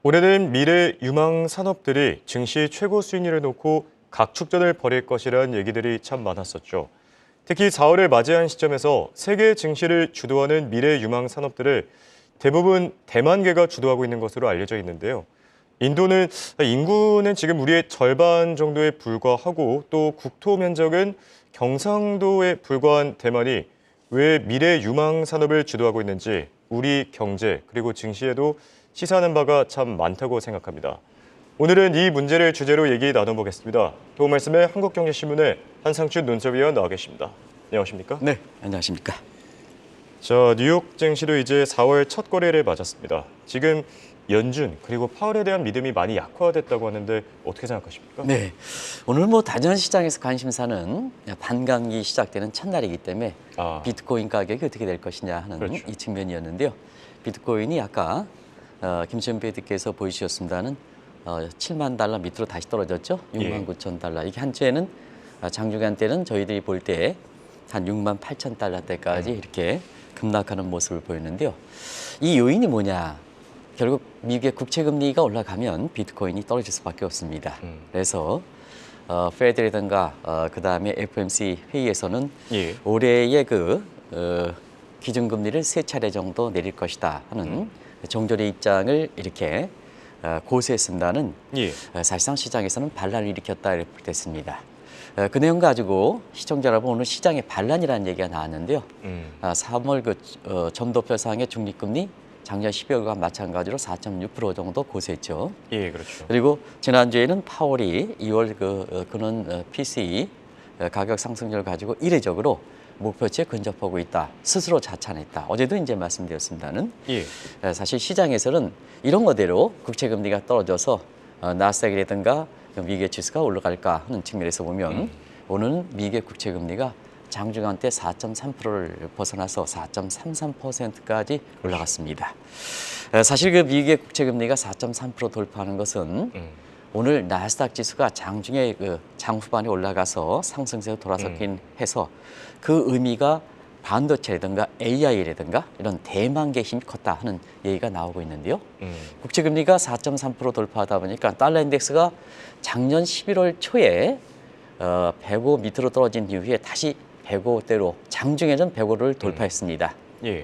올해는 미래 유망 산업들이 증시 최고 수익률을 놓고 각축전을 벌일 것이라는 얘기들이 참 많았었죠. 특히 4월을 맞이한 시점에서 세계 증시를 주도하는 미래 유망 산업들을 대부분 대만계가 주도하고 있는 것으로 알려져 있는데요. 인구는 지금 우리의 절반 정도에 불과하고 또 국토 면적은 경상도에 불과한 대만이 왜 미래 유망 산업을 주도하고 있는지 우리 경제 그리고 증시에도 시사하는 바가 참 많다고 생각합니다. 오늘은 이 문제를 주제로 얘기 나눠보겠습니다. 도움 말씀에 한국경제신문의 한상춘 논설위원 나와 계십니다. 안녕하십니까? 네, 안녕하십니까? 자, 뉴욕 증시도 이제 4월 첫 거래를 맞았습니다. 지금 연준 그리고 파월에 대한 믿음이 많이 약화됐다고 하는데 어떻게 생각하십니까? 네, 오늘 다전 시장에서 관심사는 반감기 시작되는 첫날이기 때문에 비트코인 가격이 어떻게 될 것이냐 하는 그렇죠. 이 측면이었는데요. 비트코인이 아까 김천 PD께서 보여주셨습니다는 7만 달러 밑으로 다시 떨어졌죠. 6만 9천 달러. 이게 한 주에는 장중간 때는 저희들이 볼 때 한 6만 8천 달러대까지 이렇게 급락하는 모습을 보였는데요. 이 요인이 뭐냐? 결국 미국의 국채금리가 올라가면 비트코인이 떨어질 수밖에 없습니다. 그래서 페드라든가 그다음에 FOMC 회의에서는 올해의 기준금리를 3차례 정도 내릴 것이다 하는 정도의 입장을 이렇게 고수했습니다는 사실상 시장에서는 반란을 일으켰다 이렇게 됐습니다. 그 내용 가지고 시청자 여러분 오늘 시장에 반란이라는 얘기가 나왔는데요. 3월 전도표상의 중립금리 작년 12월과 마찬가지로 4.6% 정도 고수했죠. 예, 그렇죠. 그리고 지난주에는 파월이 2월 근원 PCE 가격 상승률을 가지고 이례적으로 목표치에 근접하고 있다. 스스로 자찬했다. 어제도 이제 말씀드렸습니다는 사실 시장에서는 이런 거대로 국채금리가 떨어져서 나스닥이라든가 미국의 지수가 올라갈까 하는 측면에서 보면 오늘 미국의 국채금리가 장중간 때 4.3%를 벗어나서 4.33%까지 올라갔습니다. 사실 그 미국의 국채금리가 4.3% 돌파하는 것은 오늘 나스닥 지수가 장중에 장 후반에 올라가서 상승세로 돌아섰긴 해서 그 의미가 반도체라든가 AI라든가 이런 대만계 힘이 컸다 하는 얘기가 나오고 있는데요. 국채금리가 4.3% 돌파하다 보니까 달러 인덱스가 작년 11월 초에 105 밑으로 떨어진 이후에 다시 105대로 장중에는 105를 돌파했습니다.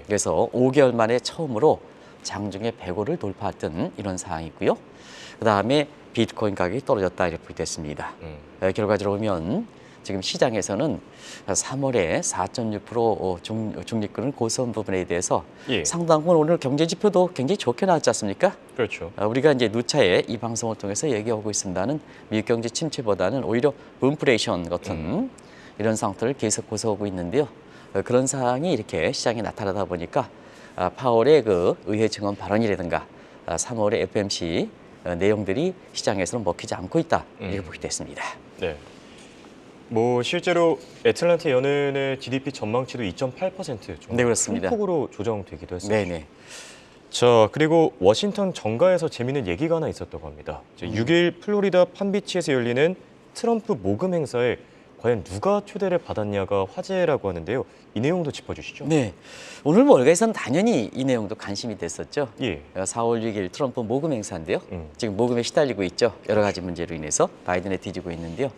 그래서 5개월 만에 처음으로 장중에 105를 돌파했던 이런 상황이고요. 그다음에 비트코인 가격이 떨어졌다 이렇게 됐습니다. 결과적으로 보면 지금 시장에서는 3월에 4.6% 중립금을 고수한 부분에 대해서 상당 부분 오늘 경제 지표도 굉장히 좋게 나왔지 않습니까? 그렇죠. 우리가 이제 누차에 이 방송을 통해서 얘기하고 있습니다는 미국 경제 침체보다는 오히려 인플레이션 같은 이런 상태를 계속 고수하고 있는데요. 그런 상황이 이렇게 시장에 나타나다 보니까 파월의 의회 증언 발언이라든가 3월의 FOMC 내용들이 시장에서는 먹히지 않고 있다 이렇게 보게 됐습니다. 네. 실제로 애틀랜타 연은의 GDP 전망치도 2.8% 정도 네, 그렇습니다. 큰 폭으로 조정되기도 했었죠. 네네. 자, 그리고 워싱턴 정가에서 재미있는 얘기가 하나 있었다고 합니다. 6일 플로리다 판비치에서 열리는 트럼프 모금 행사에 과연 누가 초대를 받았냐가 화제라고 하는데요. 이 내용도 짚어주시죠. 네, 오늘 월가에서는 당연히 이 내용도 관심이 됐었죠. 4월 6일 트럼프 모금 행사인데요. 지금 모금에 시달리고 있죠. 여러 가지 문제로 인해서 바이든에 뒤지고 있는데요.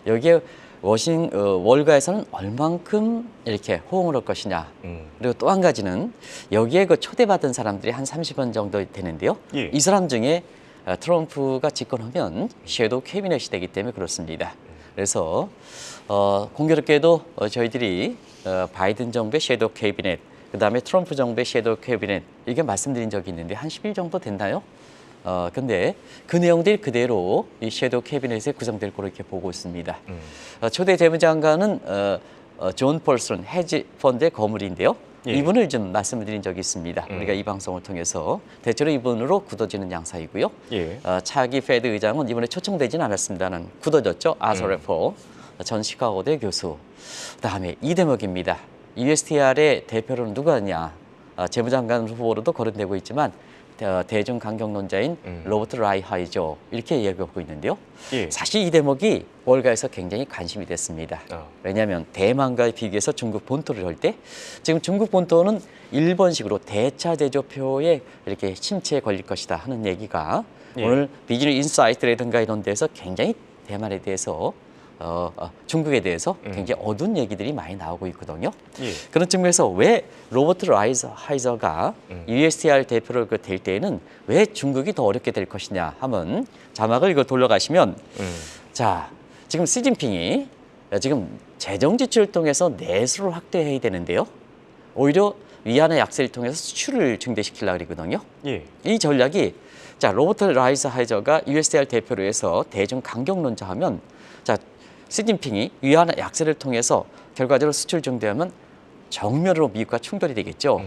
여기에 월가에서는 얼만큼 이렇게 호응을 할 것이냐. 그리고 또 한 가지는 여기에 초대받은 사람들이 한 30원 정도 되는데요. 이 사람 중에 트럼프가 집권하면 섀도우 캐비넷이 되기 때문에 그렇습니다. 그래서 공교롭게도 저희들이 바이든 정부의 섀도우 캐비넷, 그다음에 트럼프 정부의 섀도우 캐비넷 이게 말씀드린 적이 있는데 한 10일 정도 됐나요? 근데 그 내용들이 그대로 이 섀도우 캐비넷에 구성될 거로 이렇게 보고 있습니다. 초대 재무장관은 존 폴슨 헤지 펀드의 거물인데요. 이분을 좀 말씀을 드린 적이 있습니다. 우리가 이 방송을 통해서 대체로 이분으로 굳어지는 양상이고요. 차기 페드 의장은 이번에 초청되지는 않았습니다는 굳어졌죠. 아서 레퍼 전 시카고대 교수. 그다음에 이 대목입니다. USTR의 대표로는 누가 하냐? 재무장관 후보로도 거론되고 있지만 대중 강경론자인 로버트 라이하이저 이렇게 얘기하고 있는데요. 예. 사실 이 대목이 월가에서 굉장히 관심이 됐습니다. 왜냐하면 대만과의 비교해서 중국 본토를 할 때 지금 중국 본토는 일본식으로 대차 대조표에 이렇게 침체에 걸릴 것이다 하는 얘기가 예. 오늘 비즈니스 인사이트라든가 이런 데서 굉장히 대만에 대해서 중국에 대해서 굉장히 어두운 얘기들이 많이 나오고 있거든요. 예. 그런 측면에서 왜 로버트 라이하이저가 USTR 대표를 될 때에는 왜 중국이 더 어렵게 될 것이냐 하면 자막을 이거 돌려가시면 자 지금 시진핑이 지금 재정 지출을 통해서 내수를 확대해야 되는데요. 오히려 위안화 약세를 통해서 수출을 증대시키려고 그러거든요. 예. 이 전략이 자 로버트 라이하이저가 USTR 대표로 해서 대중 강경론자 하면 자 시진핑이 위안화 약세를 통해서 결과적으로 수출 증대하면 정면으로 미국과 충돌이 되겠죠.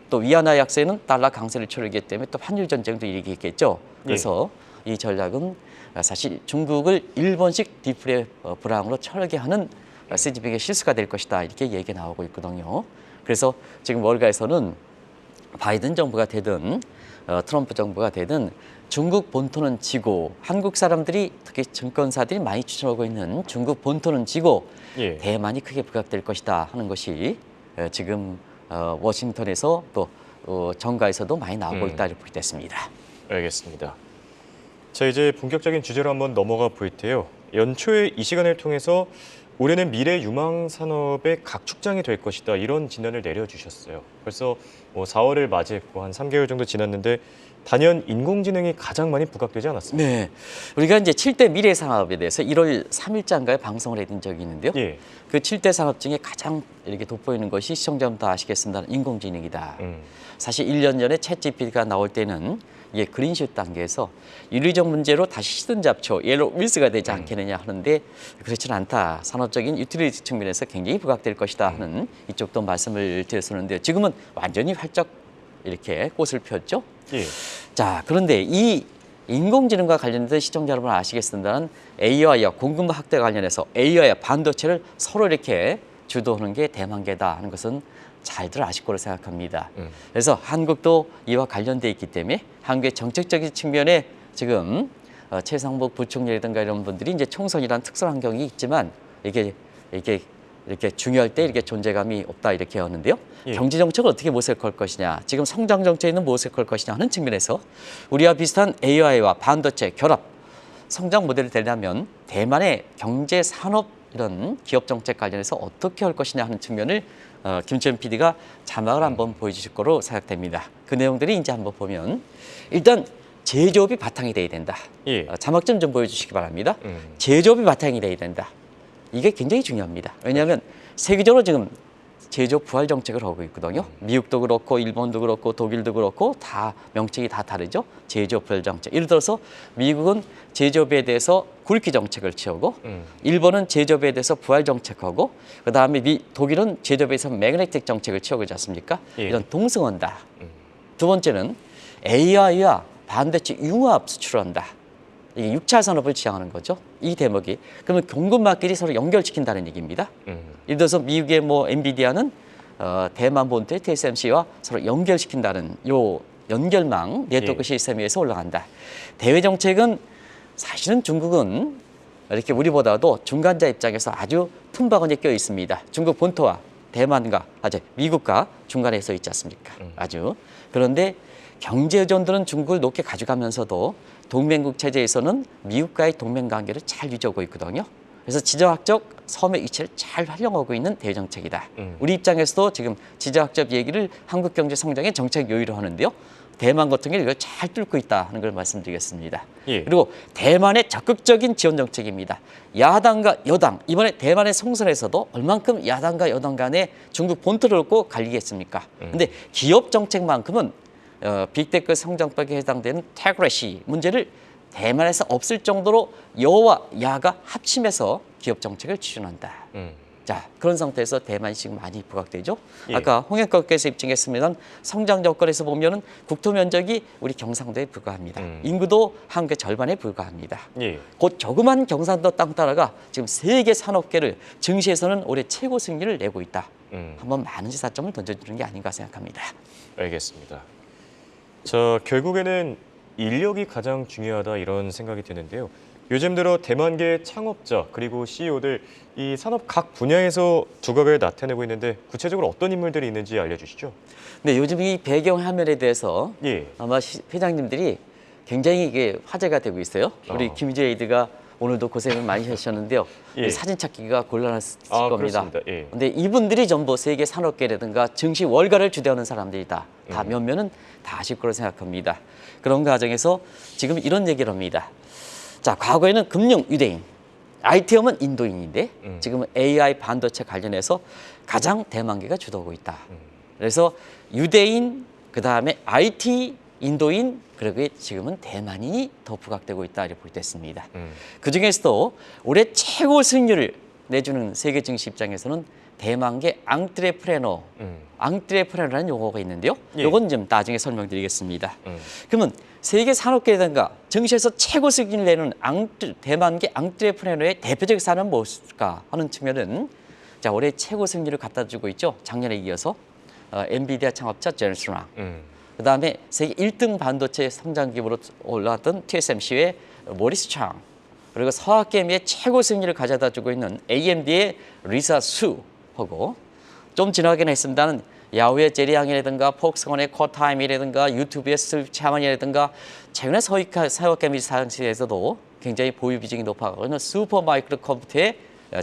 또 위안화 약세는 달러 강세를 초래하기 때문에 또 환율 전쟁도 일으키겠죠. 그래서 이 전략은 사실 중국을 일본식 디플레 브랑으로 철개하는 시진핑의 실수가 될 것이다 이렇게 얘기가 나오고 있거든요. 그래서 지금 월가에서는 바이든 정부가 되든 트럼프 정부가 되든 중국 본토는 지고 한국 사람들이 특히 증권사들이 많이 추천하고 있는 중국 본토는 지고 예. 대만이 크게 부각될 것이다 하는 것이 지금 워싱턴에서 또 정가에서도 많이 나오고 있다 이렇게 됐습니다. 알겠습니다. 자, 이제 본격적인 주제로 한번 넘어가 볼 텐데요. 연초에 이 시간을 통해서 올해는 미래 유망 산업의 각축장이 될 것이다 이런 진단을 내려주셨어요. 벌써 4월을 맞이했고 한 3개월 정도 지났는데 단연 인공지능이 가장 많이 부각되지 않았습니까? 네, 우리가 이제 7대 미래 산업에 대해서 1월 3일자인가에 방송을 해둔 적이 있는데요. 예. 그 7대 산업 중에 가장 이렇게 돋보이는 것이 시청자분 다 아시겠습니다. 인공지능이다. 사실 1년 전에 챗GPT가 나올 때는 이게 그린슛 단계에서 윤리적 문제로 다시 시든 잡초, 옐로우 윌스가 되지 않겠느냐 하는데 그렇지는 않다. 산업적인 유틸리티 측면에서 굉장히 부각될 것이다 하는 이쪽도 말씀을 드렸었는데요. 지금은 완전히 활짝 이렇게 꽃을 폈죠. 예. 자, 그런데 이 인공지능과 관련해서 시청자 여러분 아시겠습니다만 AI와 공급 확대 관련해서 AI와 반도체를 서로 이렇게 주도하는 게 대만계다 하는 것은 잘들 아실 거로 생각합니다. 그래서 한국도 이와 관련돼 있기 때문에 한국의 정책적인 측면에 지금 최상복 부총리라든가 이런 분들이 이제 총선이라는 특수한 환경이 있지만 이게 이렇게 중요할 때 이렇게 존재감이 없다 이렇게 하는데요. 예. 경제 정책을 어떻게 모색할 것이냐, 지금 성장 정책에는 모색할 것이냐 하는 측면에서 우리와 비슷한 AI와 반도체 결합 성장 모델이 되려면 대만의 경제 산업 이런 기업 정책 관련해서 어떻게 할 것이냐 하는 측면을 김치현 PD가 자막을 한번 보여주실 거로 생각됩니다. 그 내용들이 이제 한번 보면 일단 제조업이 바탕이 돼야 된다. 예. 자막 좀 보여주시기 바랍니다. 제조업이 바탕이 돼야 된다. 이게 굉장히 중요합니다. 왜냐하면 세계적으로 지금 제조업 부활 정책을 하고 있거든요. 미국도 그렇고 일본도 그렇고 독일도 그렇고 다 명칭이 다 다르죠. 제조업 부활 정책. 예를 들어서 미국은 제조업에 대해서 굵기 정책을 취하고 일본은 제조업에 대해서 부활 정책하고 그다음에 독일은 제조업에 대해서 매그네틱 정책을 취하고 있지 않습니까? 예. 이런 동승한다. 두 번째는 AI와 반도체 융합 수출한다. 이게 6차 산업을 지향하는 거죠. 이 대목이. 그러면 공급망끼리 서로 연결시킨다는 얘기입니다. 예를 들어서 미국의 엔비디아는 대만 본토의 TSMC와 서로 연결시킨다는 요 연결망 네트워크 시스템에 의해서 올라간다. 대외 정책은 사실은 중국은 이렇게 우리보다도 중간자 입장에서 아주 틈바구니에 껴 있습니다. 중국 본토와 대만과 미국과 중간에 서 있지 않습니까? 아주. 그런데 경제 의존도는 중국을 높게 가져가면서도 동맹국 체제에서는 미국과의 동맹 관계를 잘 유지하고 있거든요. 그래서 지정학적 섬의 위치를 잘 활용하고 있는 대정책이다. 우리 입장에서도 지금 지정학적 얘기를 한국 경제 성장의 정책 요인으로 하는데요. 대만 같은 경우는 이걸 잘 뚫고 있다 하는 걸 말씀드리겠습니다. 예. 그리고 대만의 적극적인 지원 정책입니다. 야당과 여당, 이번에 대만의 총선에서도 얼만큼 야당과 여당 간에 중국 본토를 놓고 갈리겠습니까? 근데 기업 정책만큼은 빅테크 성장법에 해당되는 테크레시 문제를 대만에서 없을 정도로 여와 야가 합심해서 기업 정책을 추진한다. 자, 그런 상태에서 대만이 지금 많이 부각되죠. 예. 아까 홍익국께서 입증했습니다. 성장 조건에서 보면은 국토 면적이 우리 경상도에 불과합니다. 인구도 한국의 절반에 불과합니다. 예. 곧 조그만 경상도 땅 따라가 지금 세계 산업계를 증시에서는 올해 최고 승리를 내고 있다. 한번 많은 시사점을 던져주는 게 아닌가 생각합니다. 알겠습니다. 자, 결국에는 인력이 가장 중요하다 이런 생각이 드는데요. 요즘 들어 대만계 창업자 그리고 CEO들 이 산업 각 분야에서 두각을 나타내고 있는데 구체적으로 어떤 인물들이 있는지 알려주시죠. 네, 요즘 이 배경 화면에 대해서 예. 아마 회장님들이 굉장히 이게 화제가 되고 있어요. 우리 김희재 에이드가 오늘도 고생을 많이 하셨는데요. 예. 이 사진 찾기가 곤란했을 아, 겁니다. 그렇습니다. 예. 근데 이분들이 전부 세계 산업계라든가 증시 월가를 주도하는 사람들이다. 다 면면은 다 아실 거로 생각합니다. 그런 과정에서 지금 이런 얘기를 합니다. 자, 과거에는 금융 유대인, IT업은 인도인인데 지금은 AI 반도체 관련해서 가장 대만계가 주도하고 있다. 그래서 유대인, 그 다음에 IT, 인도인, 그리고 지금은 대만인이 더 부각되고 있다 이렇게 볼 때 있습니다. 그 중에서도 올해 최고 수익률을 내주는 세계 증시 입장에서는 대만계 앙트레프레너, 앙트레프레너라는 용어가 있는데요. 예. 이건 좀 나중에 설명드리겠습니다. 그러면 세계 산업계라든가 증시에서 최고 수익률을 내는 대만계 앙트레프레너의 대표적 사람은 무엇일까 하는 측면은 자, 올해 최고 수익률을 갖다 주고 있죠. 작년에 이어서 엔비디아 창업자 제넌스 랑. 그다음에 세계 1등 반도체 성장 기업으로 올라왔던 TSMC의 모리스 창, 그리고 서학개미의 최고 승리를 가져다 주고 있는 AMD의 리사 수하고 좀 지나가긴 했습니다는 야후의 제리양이라든가 폭스콘의 코타임이라든가 유튜브의 스티브 차만이라든가 최근에 서학개미 상시에서도 굉장히 보유 비중이 높아가고 있는 슈퍼마이크로 컴퓨터의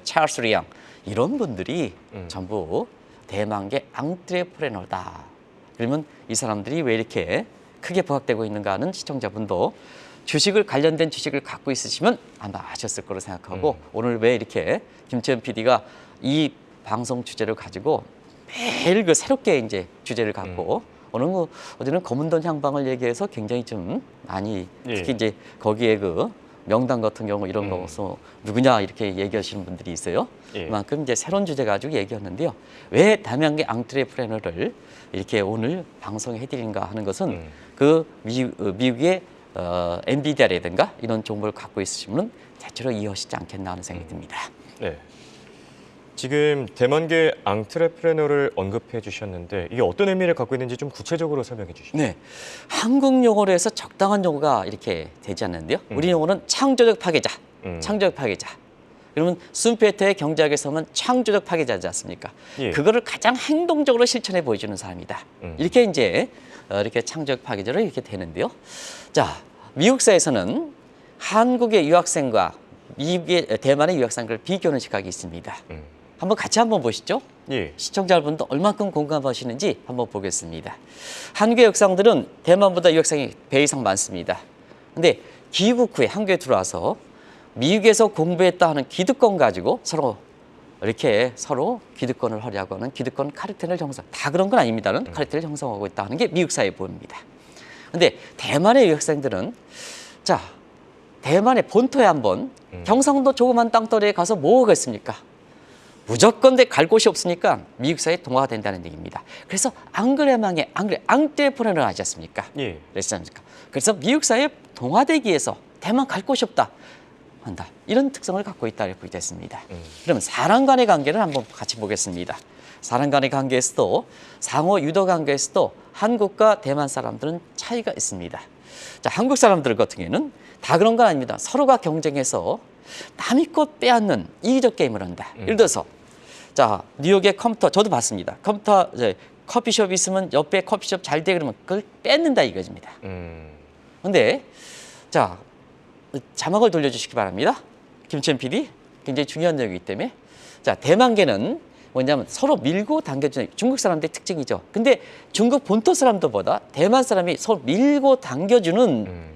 찰스 리양, 이런 분들이 전부 대만계 앙트레프레너다. 그러면 이 사람들이 왜 이렇게 크게 부각되고 있는가 하는 시청자분도 주식을 관련된 주식을 갖고 있으시면 아마 아셨을 거로 생각하고 오늘 왜 이렇게 김채연 PD가 이 방송 주제를 가지고 매일 그 새롭게 이제 주제를 갖고 오늘 뭐 어제는 검은돈 향방을 얘기해서 굉장히 좀 많이 특히 이제 거기에 그 명단 같은 경우 이런 거서 누구냐 이렇게 얘기하시는 분들이 있어요. 그만큼 이제 새로운 주제 가지고 얘기했는데요. 왜 다명계 앙트레프레너를 이렇게 오늘 방송에 해드리는가 하는 것은 그 미국의 엔비디아라든가 이런 정보를 갖고 있으시면 대체로 이해하시지 않겠나 하는 생각이 듭니다. 네. 지금 대만계 앙트레프레너를 언급해 주셨는데 이게 어떤 의미를 갖고 있는지 좀 구체적으로 설명해 주시죠. 네, 한국 용어로 해서 적당한 용어가 이렇게 되지 않는데요. 우리 용어는 창조적 파괴자, 창조적 파괴자. 그러면 숨페터의 경제학에서는 창조적 파괴자지 않습니까? 예. 그거를 가장 행동적으로 실천해 보여주는 사람이다. 이렇게 이제 이렇게 창조적 파괴자로 이렇게 되는데요. 자, 미국사에서는 한국의 유학생과 미국의 대만의 유학생을 비교하는 시각이 있습니다. 한번 같이 한번 보시죠. 예. 시청자 여러분도 얼만큼 공감하시는지 한번 보겠습니다. 한국의 유학생들은 대만보다 유학생이 배 이상 많습니다. 근데 귀국 후에 한국에 들어와서 미국에서 공부했다 하는 기득권 가지고 서로 기득권을 하려고 하는 기득권 카르텔을 형성, 다 그런 건 아닙니다는 카르텔을 형성하고 있다 하는 게 미국 사회에 보입니다. 근데 대만의 유학생들은 자, 대만의 본토에 한번 경상도 조그만 땅덩어리에 가서 뭐 하겠습니까? 무조건 갈 곳이 없으니까 미국 사회에 동화가 된다는 얘기입니다. 그래서 앙그레망의 앙트레프레너를 하지 않습니까? 예. 그랬지 않습니까? 그래서 미국 사회에 동화되기 위해서 대만 갈 곳이 없다 한다. 이런 특성을 갖고 있다고 보겠습니다. 그러면 사람 간의 관계를 한번 같이 보겠습니다. 사람 간의 관계에서도 상호 유도 관계에서도 한국과 대만 사람들은 차이가 있습니다. 자, 한국 사람들 같은 경우에는 다 그런 건 아닙니다. 서로가 경쟁해서 남의 것 빼앗는 이기적 게임을 한다. 예를 들어서 자, 뉴욕의 컴퓨터 저도 봤습니다. 컴퓨터 이제 커피숍 있으면 옆에 커피숍 잘 돼 그러면 그걸 뺏는다 이거입니다. 근데 자, 자막을 돌려주시기 바랍니다. 김천 PD 굉장히 중요한 내용이기 때문에 자, 대만계는 뭐냐면 서로 밀고 당겨주는 중국 사람들의 특징이죠. 근데 중국 본토 사람들보다 대만 사람이 서로 밀고 당겨주는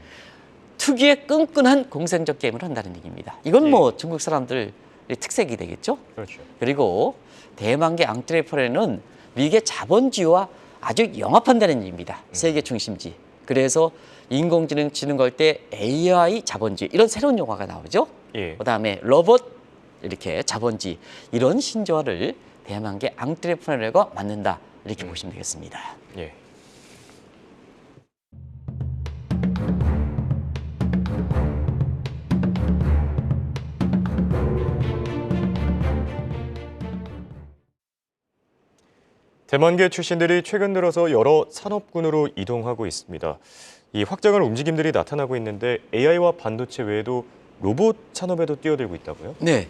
특유의 끈끈한 공생적 게임을 한다는 얘기입니다. 이건 뭐 중국 사람들의 특색이 되겠죠. 그렇죠. 그리고 대만계 앙트레프레너는 미국의 자본주의와 아주 영합한다는 얘기입니다. 세계 중심지. 그래서 인공지능 지능 걸 때 AI 자본주의 이런 새로운 용어가 나오죠. 예. 그다음에 로봇 이렇게 자본주의 이런 신조어를 대만계 앙트레프레너가 만든다 이렇게 보시면 되겠습니다. 예. 대만계 출신들이 최근 들어서 여러 산업군으로 이동하고 있습니다. 이 확장할 움직임들이 나타나고 있는데 AI와 반도체 외에도 로봇 산업에도 뛰어들고 있다고요? 네.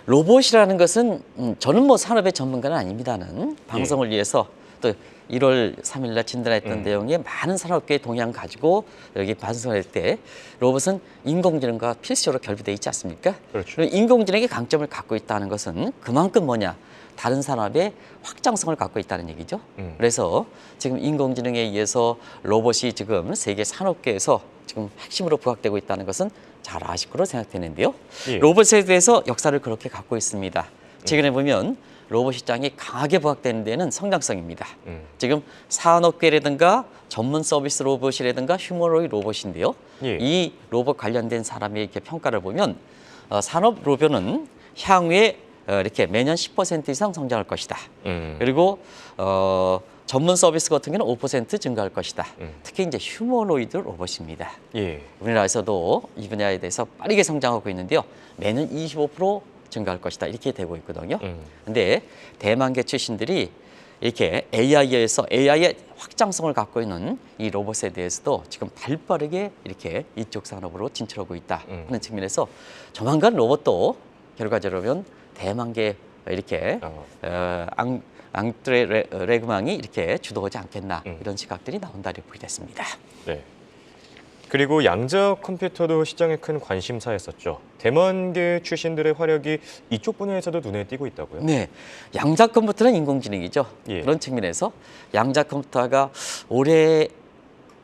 로봇이라는 것은 저는 뭐 산업의 전문가는 아닙니다는 방송을 위해서 또 1월 3일 날 진단했던 내용에 많은 산업계의 동향 가지고 여기 반성할 때 로봇은 인공지능과 필수적으로 결부되어 있지 않습니까? 그렇죠. 그리고 인공지능의 강점을 갖고 있다는 것은 그만큼 뭐냐? 다른 산업의 확장성을 갖고 있다는 얘기죠. 그래서 지금 인공지능에 의해서 로봇이 지금 세계 산업계에서 지금 핵심으로 부각되고 있다는 것은 잘 아실 거로 생각되는데요. 예. 로봇에 대해서 역사를 그렇게 갖고 있습니다. 최근에 보면 로봇 시장이 강하게 부각되는 데는 성장성입니다. 지금 산업계라든가 전문 서비스 로봇이라든가 휴머노이드 로봇인데요. 예. 이 로봇 관련된 사람의 이렇게 평가를 보면 산업 로봇은 향후에 이렇게 매년 10% 이상 성장할 것이다. 그리고 전문 서비스 같은 경우는 5% 증가할 것이다. 특히 이제 휴머노이드 로봇입니다. 예. 우리나라에서도 이 분야에 대해서 빠르게 성장하고 있는데요. 매년 25% 증가할 것이다. 이렇게 되고 있거든요. 근데 대만계 출신들이 이렇게 AI의 확장성을 갖고 있는 이 로봇에 대해서도 지금 발빠르게 이렇게 이쪽 산업으로 진출하고 있다 하는 측면에서 조만간 로봇도 결과적으로 보면 대만계 이렇게 앙뚜레 레그망이 이렇게 주도하지 않겠나 이런 시각들이 나온다고 보게 됐습니다. 네. 그리고 양자 컴퓨터도 시장에 큰 관심사였었죠. 대만계 출신들의 활약이 이쪽 분야에서도 눈에 띄고 있다고요? 네, 양자 컴퓨터는 인공지능이죠. 예. 그런 측면에서 양자 컴퓨터가 올해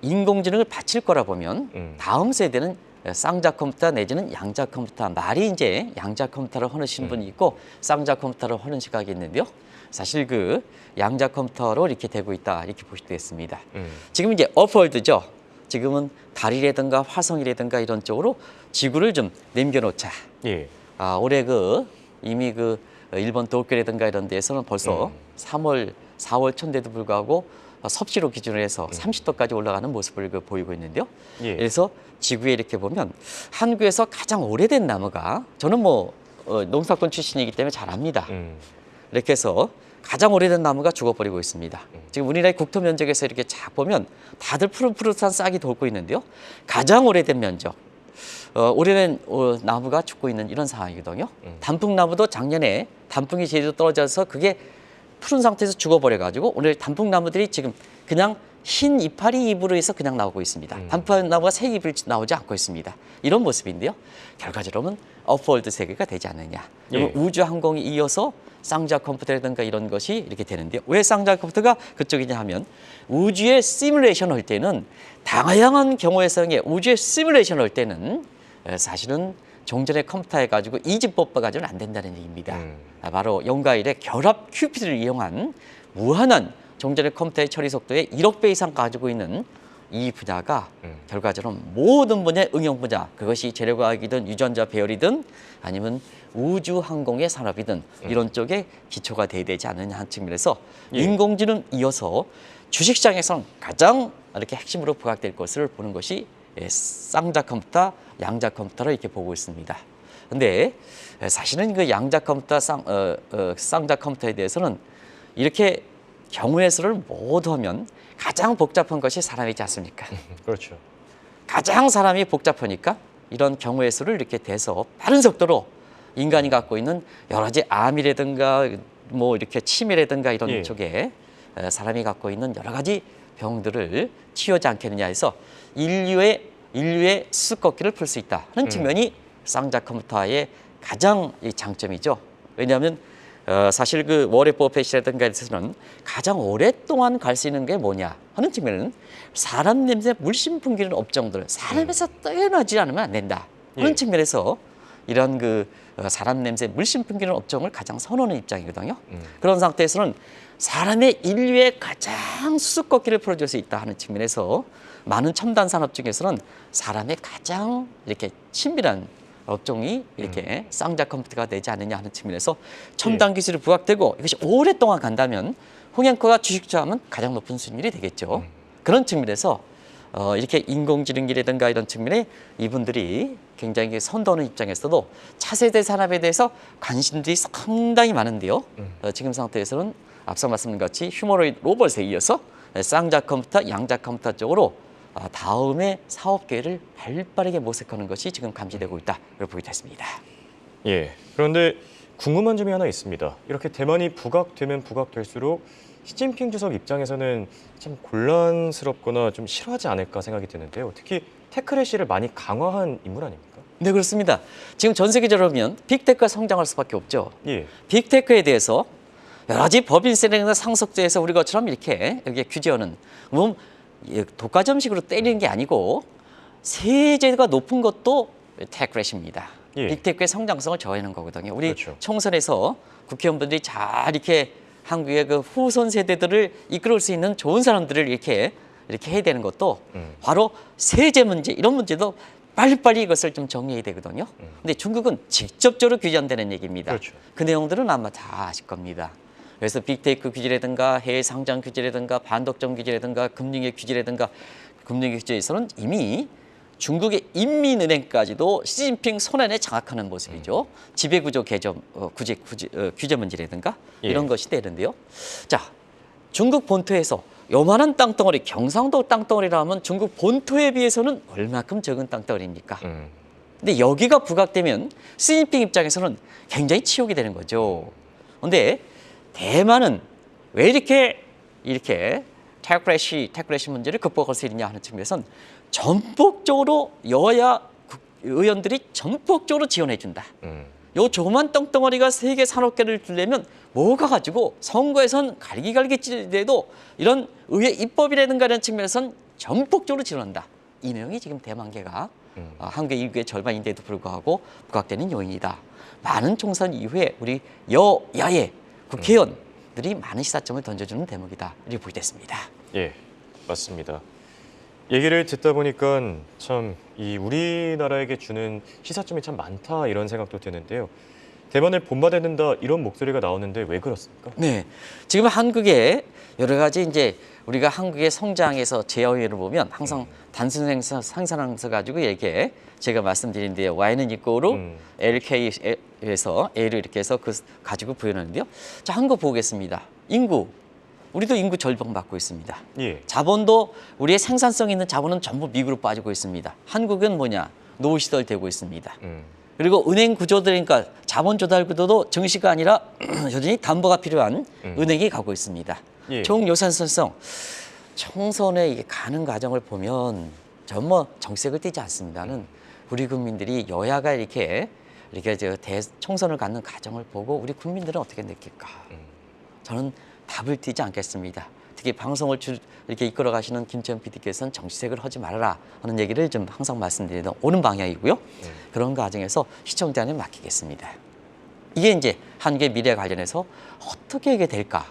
인공지능을 바칠 거라 보면 다음 세대는 쌍자 컴퓨터 내지는 양자 컴퓨터, 말이 이제 양자 컴퓨터를 하시는 분이 있고 쌍자 컴퓨터를 하는 시각이 있는데요. 사실 그 양자 컴퓨터로 이렇게 되고 있다 이렇게 보시면 되겠습니다. 지금 이제 업월드죠. 지금은 달이라든가 화성이라든가 이런 쪽으로 지구를 좀 남겨놓자. 예. 올해 이미 일본 도쿄라든가 이런 데에서는 벌써 3월, 4월 초인데도 불구하고 섭씨로 기준으로 해서 30도까지 올라가는 모습을 보이고 있는데요. 예. 그래서 지구에 이렇게 보면 한국에서 가장 오래된 나무가 저는 농사꾼 출신이기 때문에 잘 압니다. 이렇게 해서 가장 오래된 나무가 죽어버리고 있습니다. 지금 우리나라의 국토 면적에서 이렇게 쫙 보면 다들 푸릇푸릇한 싹이 돌고 있는데요. 가장 오래된 면적, 오래된 나무가 죽고 있는 이런 상황이거든요. 단풍나무도 작년에 단풍이 제대로 떨어져서 그게 푸른 상태에서 죽어버려가지고 오늘 단풍나무들이 지금 그냥 흰 이파리 잎으로 해서 그냥 나오고 있습니다. 단풍나무가 새 잎을 나오지 않고 있습니다. 이런 모습인데요. 결과적으로는 업월드 세계가 되지 않느냐. 예. 우주항공이 이어서 쌍자 컴퓨터라든가 이런 것이 이렇게 되는데요. 왜 쌍자 컴퓨터가 그쪽이냐 하면 우주의 시뮬레이션 할 때는 다양한 경우에서의 우주의 시뮬레이션 할 때는 사실은 종전의 컴퓨터 해가지고 이집법 가지고는 안 된다는 얘기입니다. 바로 영과 일의 결합 큐피드를 이용한 무한한 종전의 컴퓨터의 처리 속도의 1억 배 이상 가지고 있는 이 분야가 결과적으로 모든 분야의 응용 분야, 그것이 재료과학이든 유전자 배열이든 아니면 우주항공의 산업이든 이런 쪽에 기초가 돼야 되지 않느냐 한 측면에서 인공지능 이어서 주식시장에서는 가장 이렇게 핵심으로 부각될 것을 보는 것이 쌍자 컴퓨터, 양자 컴퓨터를 이렇게 보고 있습니다. 근데 사실은 그 양자 컴퓨터, 쌍자 컴퓨터에 대해서는 이렇게 경우의 수를 모두 하면 가장 복잡한 것이 사람이지 않습니까? 그렇죠. 가장 사람이 복잡하니까 이런 경우의 수를 이렇게 대서 빠른 속도로 인간이 갖고 있는 여러 가지 암이라든가 이렇게 치매라든가 이런 쪽에 사람이 갖고 있는 여러 가지 병들을 치유하지 않겠느냐 해서 인류의 수수께끼를 풀 수 있다 하는 측면이 쌍자 컴퓨터의 가장 장점이죠. 왜냐하면 사실 그 워렌 버핏이라든가 에서는 가장 오랫동안 갈 수 있는 게 뭐냐 하는 측면에는 사람 냄새 물씬 풍기는 업종들 사람에서 떼어나지 않으면 안 된다 하는 측면에서 이런 사람 냄새 물씬 풍기는 업종을 가장 선호하는 입장이거든요. 그런 상태에서는 사람의 인류의 가장 수수께끼를 풀어줄 수 있다 하는 측면에서 많은 첨단 산업 중에서는 사람의 가장 이렇게 친밀한 업종이 이렇게 쌍자 컴퓨터가 되지 않느냐 하는 측면에서 첨단 기술이 부각되고 이것이 오랫동안 간다면 홍영커가 주식 투자하면 가장 높은 수익률이 되겠죠. 그런 측면에서 이렇게 인공지능이라든가 이런 측면에 이분들이 굉장히 선도하는 입장에서도 차세대 산업에 대해서 관심들이 상당히 많은데요. 지금 상태에서는 앞서 말씀드린 것이 휴머노이드 로봇에 이어서 쌍자 컴퓨터, 양자 컴퓨터 쪽으로 다음에 사업 계획을 발빠르게 모색하는 것이 지금 감지되고 있다. 이렇게 보게 됐습니다. 예. 그런데 궁금한 점이 하나 있습니다. 이렇게 대만이 부각되면 부각될수록 시진핑 주석 입장에서는 참 곤란스럽거나 좀 싫어하지 않을까 생각이 드는데요. 특히 테크래시를 많이 강화한 인물 아닙니까? 네, 그렇습니다. 지금 전 세계적으로 보면 빅테크가 성장할 수밖에 없죠. 예. 빅테크에 대해서 여러 가지 법인세력이나 상속제에서 우리 것처럼 이렇게 여기에 규제하는 뭐 독과점식으로 때리는 게 아니고 세제가 높은 것도 테크래시입니다. 예. 빅테크의 성장성을 저해하는 거거든요. 우리 그렇죠. 총선에서 국회의원분들이 잘 이렇게 한국의 그 후손 세대들을 이끌을 수 있는 좋은 사람들을 이렇게 해야 되는 것도 바로 세제 문제 이런 문제도 빨리빨리 이것을 좀 정리해야 되거든요. 근데 중국은 직접적으로 규제한다는 얘기입니다. 그렇죠. 그 내용들은 아마 다 아실 겁니다. 그래서 빅테이크 규제라든가 해외 상장 규제라든가 반독점 규제라든가 금융의 규제라든가 금융의 규제에서는 이미 중국의 인민은행까지도 시진핑 손안에 장악하는 모습이죠. 지배구조 개정 규제 문제라든가 예. 이런 것이 되는데요. 자, 중국 본토에서 요만한 땅덩어리, 경상도 땅덩어리라면 중국 본토에 비해서는 얼마큼 적은 땅덩어리입니까? 근데 여기가 부각되면 시진핑 입장에서는 굉장히 치욕이 되는 거죠. 근데 대만은 왜 이렇게 테크래시 문제를 극복할 수 있느냐 하는 측면에선 전폭적으로 여야 의원들이 전폭적으로 지원해 준다. 요 조그만 땅덩어리가 세계 산업계를 들려면 뭐가 가지고 선거에선 갈기갈기 찔려도 이런 의회 입법이라든가 이런 측면에선 전폭적으로 지원한다. 이 내용이 지금 대만계가 한국의 인구의 절반인데도 불구하고 부각되는 요인이다. 많은 총선 이후에 우리 여야의 국회의원들이 많은 시사점을 던져주는 대목이다. 이렇게 보게 됐습니다. 예, 맞습니다. 얘기를 듣다 보니까 참 이 우리나라에게 주는 시사점이 참 많다 이런 생각도 드는데요. 대만을 본받아야 된다 이런 목소리가 나오는데 왜 그렇습니까? 네, 지금 한국의 여러 가지 이제 우리가 한국의 성장에서 제어회를 보면 항상 단순 생산하면서 가지고 이렇게 제가 말씀드린데요. Y는 이꼬로 LK에서 A를 이렇게 해서 가지고 부여하는데요. 자, 한국 보겠습니다. 인구. 우리도 인구 절벽 맞고 있습니다. 예. 자본도 우리의 생산성 있는 자본은 전부 미국으로 빠지고 있습니다. 한국은 뭐냐? 노후시설 되고 있습니다. 그리고 은행 구조들이니까 자본 조달 구도도 정시가 아니라 여전히 담보가 필요한 은행이 가고 있습니다. 예. 총요산성성 총선에 이게 가는 과정을 보면 전뭐 정색을 띠지 않습니다는 우리 국민들이 여야가 이렇게 총선을 갖는 과정을 보고 우리 국민들은 어떻게 느낄까? 저는 답을 띠지 않겠습니다. 특히 방송을 이렇게 이끌어 가시는 김치현 PD께서는 정치색을 하지 말아라 하는 얘기를 좀 항상 말씀드리는 옳은 방향이고요. 그런 과정에서 시청자님 맡기겠습니다. 이게 이제 한국의 미래 관련해서 어떻게 이게 될까?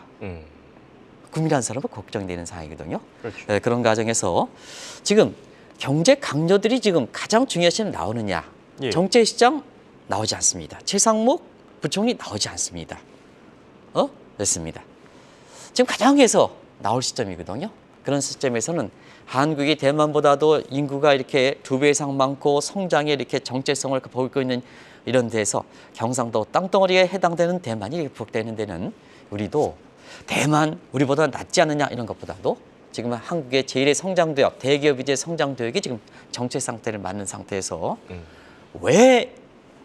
국민이라는 사람은 걱정이 되는 상황이거든요. 그렇죠. 네, 그런 과정에서 지금 경제 강요들이 지금 가장 중요시 나오느냐? 예. 정책시장 나오지 않습니다. 최상목 부총리 나오지 않습니다. 됐습니다. 지금 가장 해서 나올 시점이거든요. 그런 시점에서는 한국이 대만보다도 인구가 이렇게 2배 이상 많고 성장에 이렇게 정체성을 보이고 있는 이런 데서 경상도 땅덩어리에 해당되는 대만이 이렇게 부각되는 데는 우리도 대만 우리보다 낫지 않느냐 이런 것보다도 지금 한국의 제1의 성장도약, 대기업의 성장도약이 지금 정체 상태를 맞는 상태에서 왜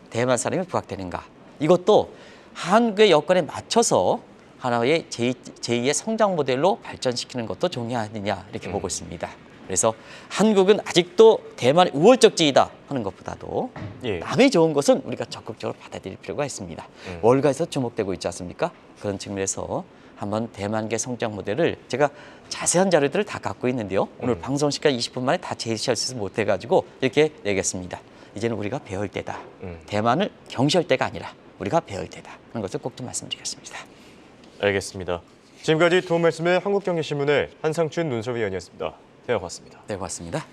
대만 사람이 부각되는가? 이것도 한국의 여건에 맞춰서 하나의 제2의 성장 모델로 발전시키는 것도 중요하느냐 이렇게 보고 있습니다. 그래서 한국은 아직도 대만의 우월적지이다 하는 것보다도 예. 남이 좋은 것은 우리가 적극적으로 받아들일 필요가 있습니다. 월가에서 주목되고 있지 않습니까? 그런 측면에서 한번 대만계 성장 모델을 제가 자세한 자료들을 다 갖고 있는데요. 오늘 방송 시간 20분 만에 다 제시할 수 못해가지고 이렇게 내겠습니다. 이제는 우리가 배울 때다. 대만을 경시할 때가 아니라 우리가 배울 때다 하는 것을 꼭 좀 말씀드리겠습니다. 알겠습니다. 지금까지 도움 말씀의 한국경제신문의 한상춘 논설위원이었습니다. 네, 고맙습니다. 네, 고맙습니다.